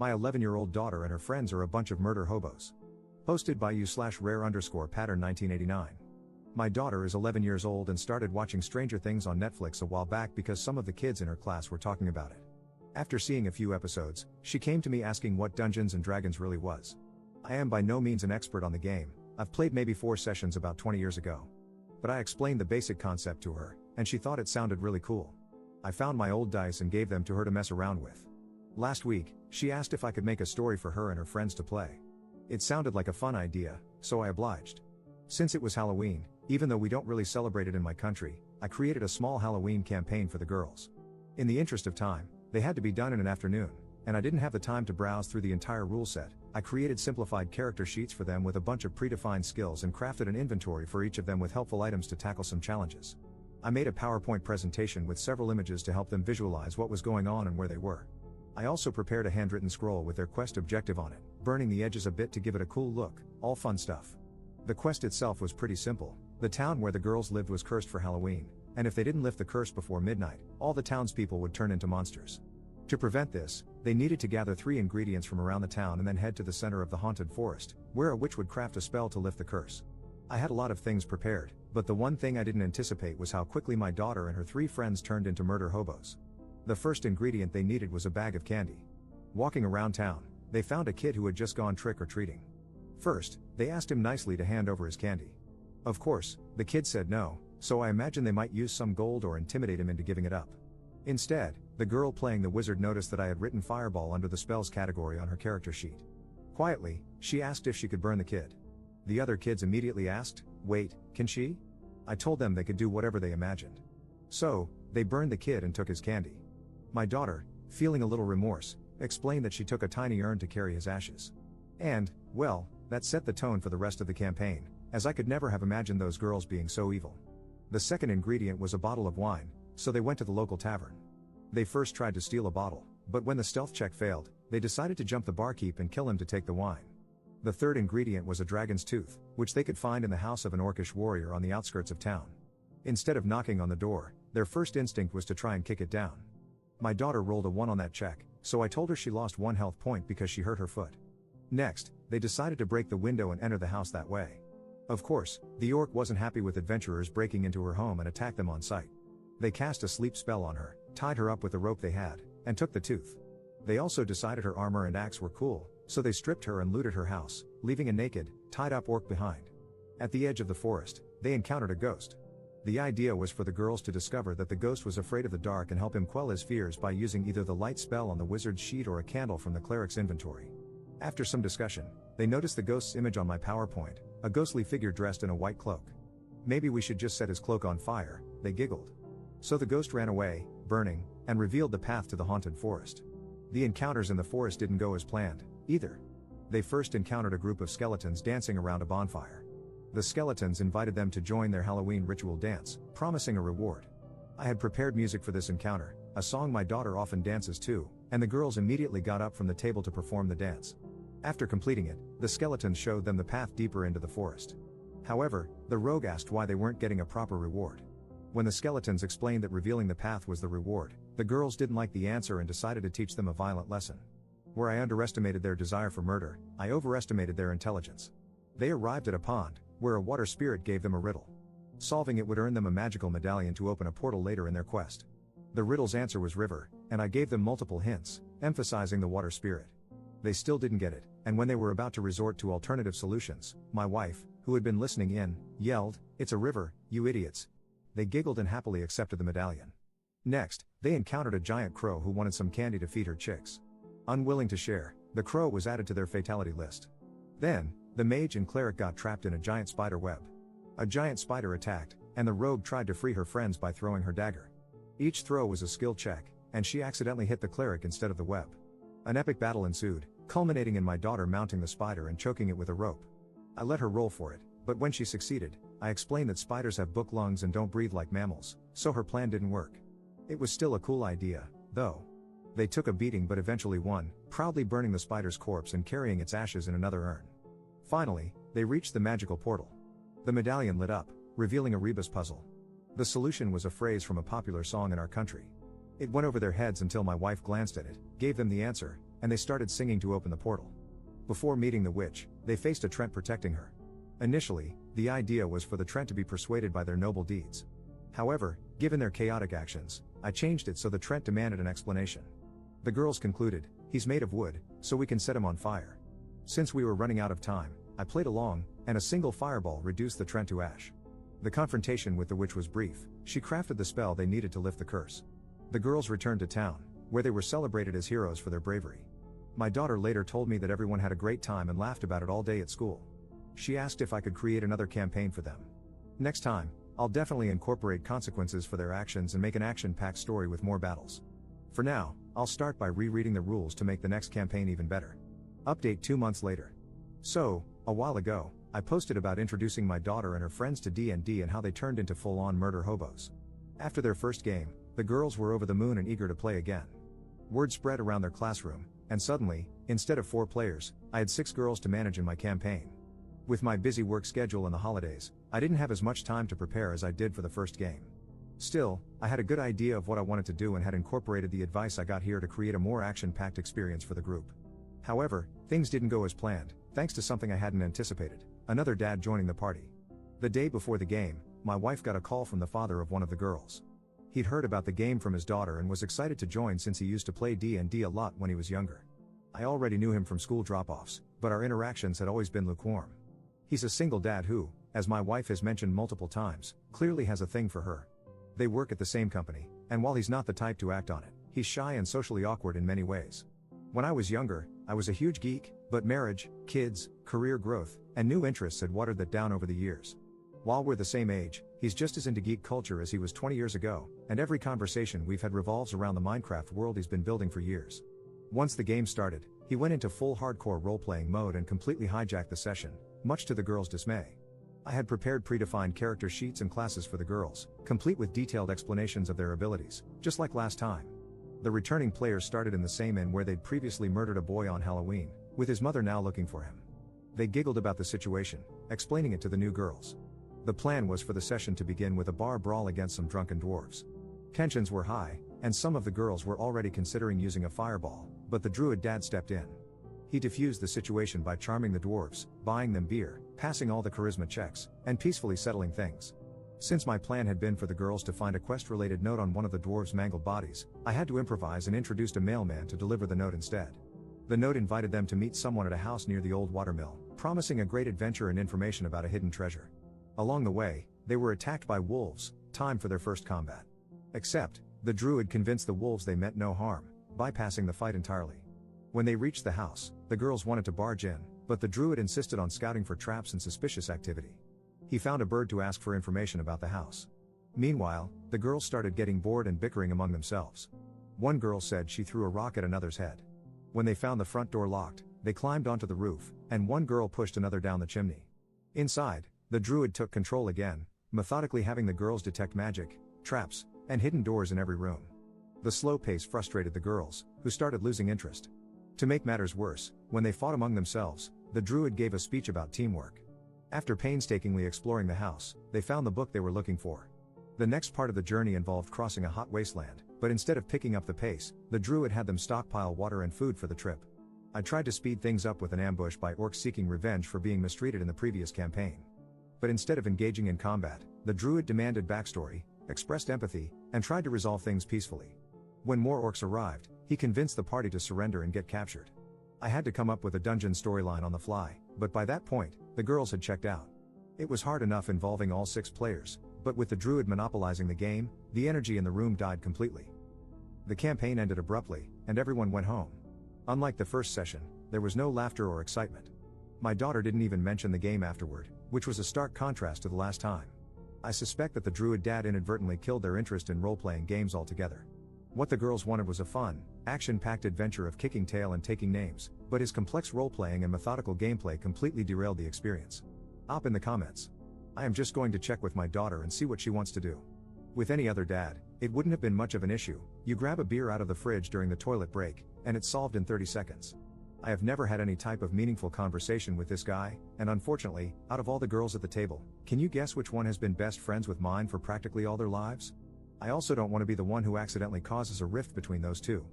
My 11-year-old daughter and her friends are a bunch of murder hobos. Posted by you/rare_pattern 1989. My daughter is 11 years old and started watching Stranger Things on Netflix a while back because some of the kids in her class were talking about it. After seeing a few episodes, she came to me asking what Dungeons and Dragons really was. I am by no means an expert on the game. I've played maybe 4 sessions about 20 years ago. But I explained the basic concept to her, and she thought it sounded really cool. I found my old dice and gave them to her to mess around with. Last week, she asked if I could make a story for her and her friends to play. It sounded like a fun idea, so I obliged. Since it was Halloween, even though we don't really celebrate it in my country, I created a small Halloween campaign for the girls. In the interest of time, they had to be done in an afternoon, and I didn't have the time to browse through the entire rule set. I created simplified character sheets for them with a bunch of predefined skills and crafted an inventory for each of them with helpful items to tackle some challenges. I made a PowerPoint presentation with several images to help them visualize what was going on and where they were. I also prepared a handwritten scroll with their quest objective on it, burning the edges a bit to give it a cool look, all fun stuff. The quest itself was pretty simple. The town where the girls lived was cursed for Halloween, and if they didn't lift the curse before midnight, all the townspeople would turn into monsters. To prevent this, they needed to gather 3 ingredients from around the town and then head to the center of the haunted forest, where a witch would craft a spell to lift the curse. I had a lot of things prepared, but the one thing I didn't anticipate was how quickly my daughter and her 3 friends turned into murder hobos. The first ingredient they needed was a bag of candy. Walking around town, they found a kid who had just gone trick-or-treating. First, they asked him nicely to hand over his candy. Of course, the kid said no, so I imagine they might use some gold or intimidate him into giving it up. Instead, the girl playing the wizard noticed that I had written fireball under the spells category on her character sheet. Quietly, she asked if she could burn the kid. The other kids immediately asked, "Wait, can she?" I told them they could do whatever they imagined. So, they burned the kid and took his candy. My daughter, feeling a little remorse, explained that she took a tiny urn to carry his ashes. And, well, that set the tone for the rest of the campaign, as I could never have imagined those girls being so evil. The second ingredient was a bottle of wine, so they went to the local tavern. They first tried to steal a bottle, but when the stealth check failed, they decided to jump the barkeep and kill him to take the wine. The third ingredient was a dragon's tooth, which they could find in the house of an orcish warrior on the outskirts of town. Instead of knocking on the door, their first instinct was to try and kick it down. My daughter rolled a 1 on that check, so I told her she lost 1 health point because she hurt her foot. Next, they decided to break the window and enter the house that way. Of course, the orc wasn't happy with adventurers breaking into her home and attacked them on sight. They cast a sleep spell on her, tied her up with the rope they had, and took the tooth. They also decided her armor and axe were cool, so they stripped her and looted her house, leaving a naked, tied-up orc behind. At the edge of the forest, they encountered a ghost. The idea was for the girls to discover that the ghost was afraid of the dark and help him quell his fears by using either the light spell on the wizard's sheet or a candle from the cleric's inventory. After some discussion, they noticed the ghost's image on my PowerPoint, a ghostly figure dressed in a white cloak. "Maybe we should just set his cloak on fire," they giggled. So the ghost ran away, burning, and revealed the path to the haunted forest. The encounters in the forest didn't go as planned, either. They first encountered a group of skeletons dancing around a bonfire. The skeletons invited them to join their Halloween ritual dance, promising a reward. I had prepared music for this encounter, a song my daughter often dances to, and the girls immediately got up from the table to perform the dance. After completing it, the skeletons showed them the path deeper into the forest. However, the rogue asked why they weren't getting a proper reward. When the skeletons explained that revealing the path was the reward, the girls didn't like the answer and decided to teach them a violent lesson. Where I underestimated their desire for murder, I overestimated their intelligence. They arrived at a pond, where a water spirit gave them a riddle. Solving it would earn them a magical medallion to open a portal later in their quest. The riddle's answer was river, and I gave them multiple hints, emphasizing the water spirit. They still didn't get it, and when they were about to resort to alternative solutions, my wife, who had been listening in, yelled, "It's a river, you idiots." They giggled and happily accepted the medallion. Next, they encountered a giant crow who wanted some candy to feed her chicks. Unwilling to share, the crow was added to their fatality list. Then, the mage and cleric got trapped in a giant spider web. A giant spider attacked, and the rogue tried to free her friends by throwing her dagger. Each throw was a skill check, and she accidentally hit the cleric instead of the web. An epic battle ensued, culminating in my daughter mounting the spider and choking it with a rope. I let her roll for it, but when she succeeded, I explained that spiders have book lungs and don't breathe like mammals, so her plan didn't work. It was still a cool idea, though. They took a beating but eventually won, proudly burning the spider's corpse and carrying its ashes in another urn. Finally, they reached the magical portal. The medallion lit up, revealing a rebus puzzle. The solution was a phrase from a popular song in our country. It went over their heads until my wife glanced at it, gave them the answer, and they started singing to open the portal. Before meeting the witch, they faced a Trent protecting her. Initially, the idea was for the Trent to be persuaded by their noble deeds. However, given their chaotic actions, I changed it so the Trent demanded an explanation. The girls concluded, "He's made of wood, so we can set him on fire." Since we were running out of time, I played along, and a single fireball reduced the Trent to ash. The confrontation with the witch was brief. She crafted the spell they needed to lift the curse. The girls returned to town, where they were celebrated as heroes for their bravery. My daughter later told me that everyone had a great time and laughed about it all day at school. She asked if I could create another campaign for them. Next time, I'll definitely incorporate consequences for their actions and make an action-packed story with more battles. For now, I'll start by rereading the rules to make the next campaign even better. Update 2 months later. So, a while ago, I posted about introducing my daughter and her friends to D&D and how they turned into full-on murder hobos. After their first game, the girls were over the moon and eager to play again. Word spread around their classroom, and suddenly, instead of 4 players, I had 6 girls to manage in my campaign. With my busy work schedule and the holidays, I didn't have as much time to prepare as I did for the first game. Still, I had a good idea of what I wanted to do and had incorporated the advice I got here to create a more action-packed experience for the group. However, things didn't go as planned, thanks to something I hadn't anticipated: another dad joining the party. The day before the game, my wife got a call from the father of one of the girls. He'd heard about the game from his daughter and was excited to join since he used to play D&D a lot when he was younger. I already knew him from school drop-offs, but our interactions had always been lukewarm. He's a single dad who, as my wife has mentioned multiple times, clearly has a thing for her. They work at the same company, and while he's not the type to act on it, he's shy and socially awkward in many ways. When I was younger, I was a huge geek, but marriage, kids, career growth, and new interests had watered that down over the years. While we're the same age, he's just as into geek culture as he was 20 years ago, and every conversation we've had revolves around the Minecraft world he's been building for years. Once the game started, he went into full hardcore role-playing mode and completely hijacked the session, much to the girls' dismay. I had prepared predefined character sheets and classes for the girls, complete with detailed explanations of their abilities, just like last time. The returning players started in the same inn where they'd previously murdered a boy on Halloween, with his mother now looking for him. They giggled about the situation, explaining it to the new girls. The plan was for the session to begin with a bar brawl against some drunken dwarves. Tensions were high, and some of the girls were already considering using a fireball, but the druid dad stepped in. He diffused the situation by charming the dwarves, buying them beer, passing all the charisma checks, and peacefully settling things. Since my plan had been for the girls to find a quest-related note on one of the dwarves' mangled bodies, I had to improvise and introduced a mailman to deliver the note instead. The note invited them to meet someone at a house near the old watermill, promising a great adventure and information about a hidden treasure. Along the way, they were attacked by wolves, time for their first combat. Except, the druid convinced the wolves they meant no harm, bypassing the fight entirely. When they reached the house, the girls wanted to barge in, but the druid insisted on scouting for traps and suspicious activity. He found a bird to ask for information about the house. Meanwhile, the girls started getting bored and bickering among themselves. One girl said she threw a rock at another's head. When they found the front door locked, they climbed onto the roof, and one girl pushed another down the chimney. Inside, the druid took control again, methodically having the girls detect magic, traps, and hidden doors in every room. The slow pace frustrated the girls, who started losing interest. To make matters worse, when they fought among themselves, the druid gave a speech about teamwork. After painstakingly exploring the house, they found the book they were looking for. The next part of the journey involved crossing a hot wasteland, but instead of picking up the pace, the druid had them stockpile water and food for the trip. I tried to speed things up with an ambush by orcs seeking revenge for being mistreated in the previous campaign. But instead of engaging in combat, the druid demanded backstory, expressed empathy, and tried to resolve things peacefully. When more orcs arrived, he convinced the party to surrender and get captured. I had to come up with a dungeon storyline on the fly, but by that point, the girls had checked out. It was hard enough involving all 6 players, but with the druid monopolizing the game, the energy in the room died completely. The campaign ended abruptly, and everyone went home. Unlike the first session, there was no laughter or excitement. My daughter didn't even mention the game afterward, which was a stark contrast to the last time. I suspect that the druid dad inadvertently killed their interest in role-playing games altogether. What the girls wanted was a fun, action-packed adventure of kicking tail and taking names, but his complex role-playing and methodical gameplay completely derailed the experience. Op in the comments. I am just going to check with my daughter and see what she wants to do. With any other dad, it wouldn't have been much of an issue. You grab a beer out of the fridge during the toilet break, and it's solved in 30 seconds. I have never had any type of meaningful conversation with this guy, and unfortunately, out of all the girls at the table, can you guess which one has been best friends with mine for practically all their lives? I also don't want to be the one who accidentally causes a rift between those two.